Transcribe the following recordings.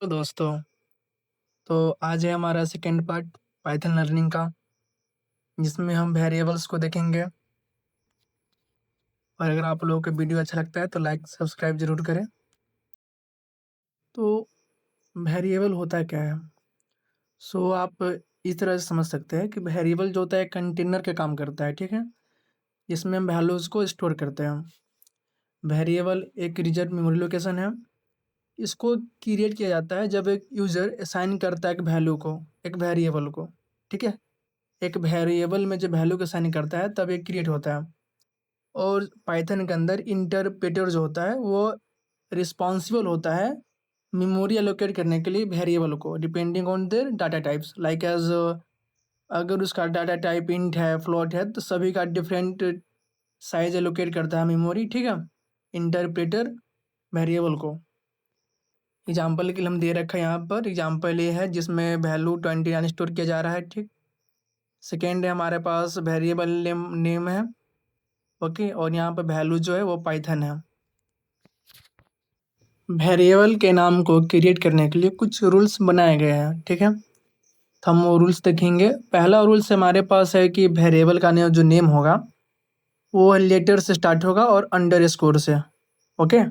तो दोस्तों, तो आज है हमारा सेकंड पार्ट पाइथन लर्निंग का, जिसमें हम वेरिएबल्स को देखेंगे। और अगर आप लोगों को वीडियो अच्छा लगता है तो लाइक सब्सक्राइब ज़रूर करें। तो वेरिएबल होता क्या है? आप इस तरह से समझ सकते हैं कि वेरिएबल जो होता है कंटेनर का काम करता है, ठीक है? इसमें हम वैल्यूज़ को स्टोर करते हैं। वेरिएबल एक रिजर्व मेमोरी लोकेशन है। इसको क्रिएट किया जाता है जब एक यूज़र असाइन करता है एक वैल्यू को, एक वेरिएबल को, ठीक है? एक वेरिएबल में जब वैल्यू को असाइन करता है तब ये क्रिएट होता है। और पाइथन के अंदर इंटरप्रेटर जो होता है वो रिस्पॉन्सिबल होता है मेमोरी एलोकेट करने के लिए वेरिएबल को, depending on their data types, like as अगर उसका डाटा टाइप इंट है, फ्लोट है, तो सभी का डिफरेंट साइज एलोकेट करता है मेमोरी, ठीक है, इंटरप्रेटर वेरिएबल को। एग्जाम्पल के लिए हम दे रखा है यहाँ पर, एग्जाम्पल ये है जिसमें वैल्यू 29 स्टोर किया जा रहा है, ठीक। सेकेंड है हमारे पास वेरिएबल नेम है, ओके, और यहाँ पर वैल्यू जो है वो पाइथन है। वेरिएबल के नाम को क्रिएट करने के लिए कुछ रूल्स बनाए गए हैं, ठीक है। तो हम वो रूल्स देखेंगे। पहला रूल्स हमारे पास है कि वेरिएबल का जो नेम होगा वो लेटर से स्टार्ट होगा और अंडर स्कोर से, ओके।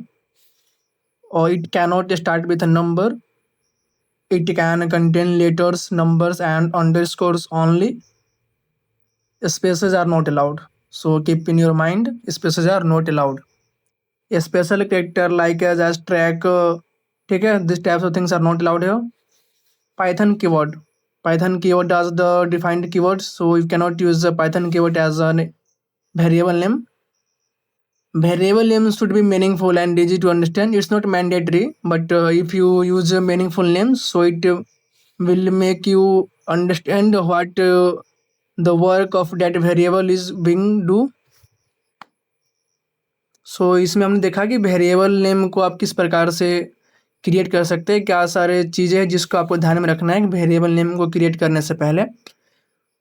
और it cannot start with a number, it can contain letters, numbers and underscores only, spaces are not allowed. So keep in your mind, spaces are not allowed. Special character like as track, ठीक है, this types of things are not allowed है। Python keyword as the defined keyword, so you cannot use the Python keyword as a variable name. Variable name should be meaningful and easy to understand. It's not mandatory, but if you use a meaningful names, so it will make you understand what the work of that variable is being do. इसमें हमने देखा कि variable name को आप किस प्रकार से create कर सकते हैं, क्या सारे चीज़ें हैं जिसको आपको ध्यान में रखना है वेरिएबल नेम को क्रिएट करने से पहले।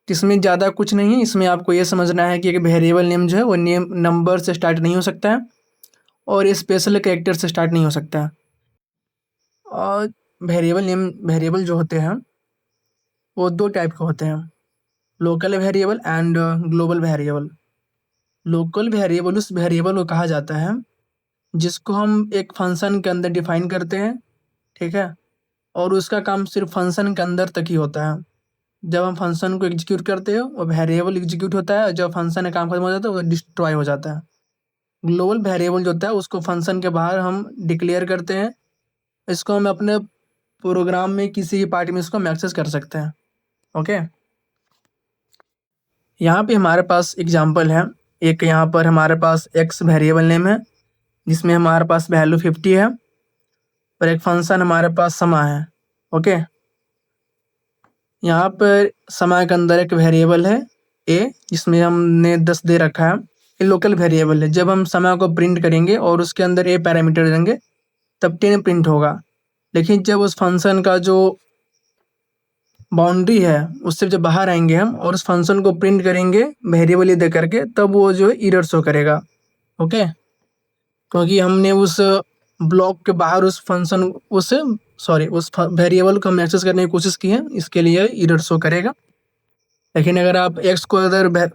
इसमें ज़्यादा कुछ नहीं है, इसमें आपको ये समझना है कि एक वेरिएबल नेम जो है वो नेम नंबर से स्टार्ट नहीं हो सकता है और स्पेशल कैरेक्टर से स्टार्ट नहीं हो सकता है। और वेरिएबल जो होते हैं वो दो टाइप के होते हैं, local variable and global variable. Local variable उस वेरिएबल को कहा जाता है जिसको हम एक फंक्शन के अंदर डिफाइन करते हैं, ठीक है, और उसका काम सिर्फ फंक्शन के अंदर तक ही होता है। जब हम फंक्शन को एग्जीक्यूट करते हैं वो वेरिएबल एग्जीक्यूट होता है, और जब फंक्शन का काम खत्म हो जाता है वो डिस्ट्रॉय हो जाता है। ग्लोबल वेरिएबल जो होता है उसको फंक्शन के बाहर हम डिक्लेयर करते हैं, इसको हम अपने प्रोग्राम में किसी भी पार्ट में इसको हम एक्सेस कर सकते हैं, ओके। यहाँ पे हमारे पास एग्जांपल है, एक यहाँ पर हमारे पास एक्स वेरिएबल नेम है जिसमें हमारे पास वैल्यू 50 है और एक फंक्शन हमारे पास समा है, ओके। यहाँ पर समा के अंदर एक वेरिएबल है ए जिसमें हमने 10 दे रखा है, ये लोकल वेरिएबल है। जब हम समा को प्रिंट करेंगे और उसके अंदर ए पैरामीटर देंगे तब 10 प्रिंट होगा, लेकिन जब उस फंक्शन का जो बाउंड्री है उससे जब बाहर आएंगे हम और उस फंक्शन को प्रिंट करेंगे वेरिएबल ये दे करके, तब वो जो है एरर शो करेगा, ओके, क्योंकि हमने उस ब्लॉक के बाहर उस फंक्शन उस वेरिएबल को हम एक्सेस करने की कोशिश की है, इसके लिए एरर शो करेगा। लेकिन अगर आप एक्स को अगर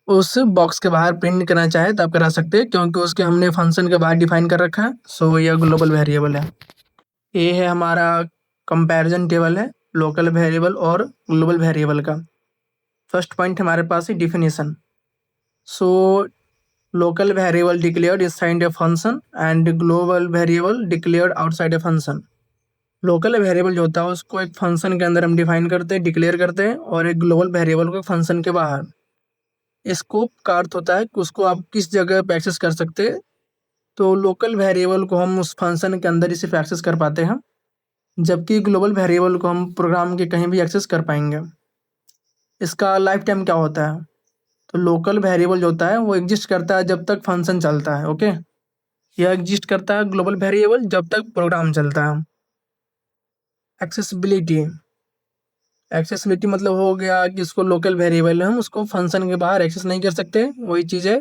उस बॉक्स के बाहर प्रिंट करना चाहे तो आप करा सकते हैं, क्योंकि उसके हमने फंक्शन के बाहर डिफाइन कर रखा है। यह ग्लोबल वेरिएबल है। ये है हमारा कंपैरिजन टेबल है लोकल वेरिएबल और ग्लोबल वेरिएबल का। फर्स्ट पॉइंट हमारे पास है definition. Local variable declared inside a function and global variable declared outside a function. Local variable जो होता है उसको एक फंक्शन के अंदर हम डिफाइन करते हैं, डिक्लेयर करते हैं, और एक ग्लोबल वेरिएबल को फंक्शन के बाहर। स्कोप का अर्थ होता है कि उसको आप किस जगह पे एक्सेस कर सकते हैं। तो लोकल वेरिएबल को हम उस फंक्शन के अंदर ही सिर्फ एक्सेस कर पाते हैं, जबकि ग्लोबल वेरिएबल को हम प्रोग्राम के कहीं भी एक्सेस कर पाएंगे। इसका लाइफ टाइम क्या होता है? तो लोकल वेरिएबल जो होता है वो एग्जिस्ट करता है जब तक फंक्शन चलता है, ओके। यह एग्जिस्ट करता है ग्लोबल वेरिएबल जब तक प्रोग्राम चलता है। एक्सेसिबिलिटी, एक्सेसिबिलिटी मतलब हो गया कि इसको लोकल वेरिएबल है, हम उसको फंक्शन के बाहर एक्सेस नहीं कर सकते, वही चीज़ है,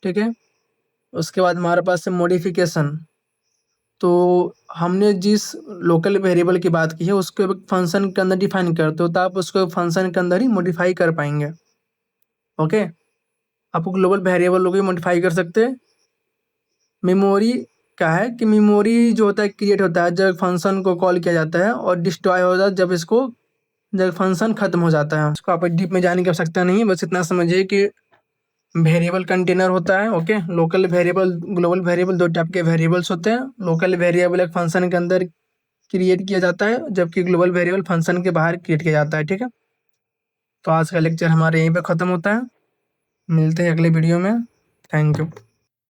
ठीक है। उसके बाद हमारे पास है मॉडिफिकेशन। तो हमने जिस लोकल वेरिएबल की बात की है उसको एक फंक्शन के अंदर डिफाइन करते हो, तो आप उसको फंक्शन के अंदर ही मॉडिफाई कर पाएंगे। ओके, आप ग्लोबल वेरिएबल को भी मॉडिफाई कर सकते हैं। मेमोरी क्या है कि मेमोरी जो होता है क्रिएट होता है जब फंक्शन को कॉल किया जाता है, और डिस्ट्रॉय होता है जब फंक्शन खत्म हो जाता है। इसको आप डीप में जाने की आवश्यकता नहीं है, बस इतना समझिए कि वेरिएबल कंटेनर होता है। Okay, local variable, global variable, दो टाइप के वेरिएबल्स होते हैं। लोकल वेरिएबल एक फंक्शन के अंदर क्रिएट किया जाता है, जबकि ग्लोबल वेरिएबल फंक्शन के बाहर क्रिएट किया जाता है। ठीक है, तो आज का लेक्चर हमारे यहीं पे ख़त्म होता है। मिलते हैं अगले वीडियो में। Thank you.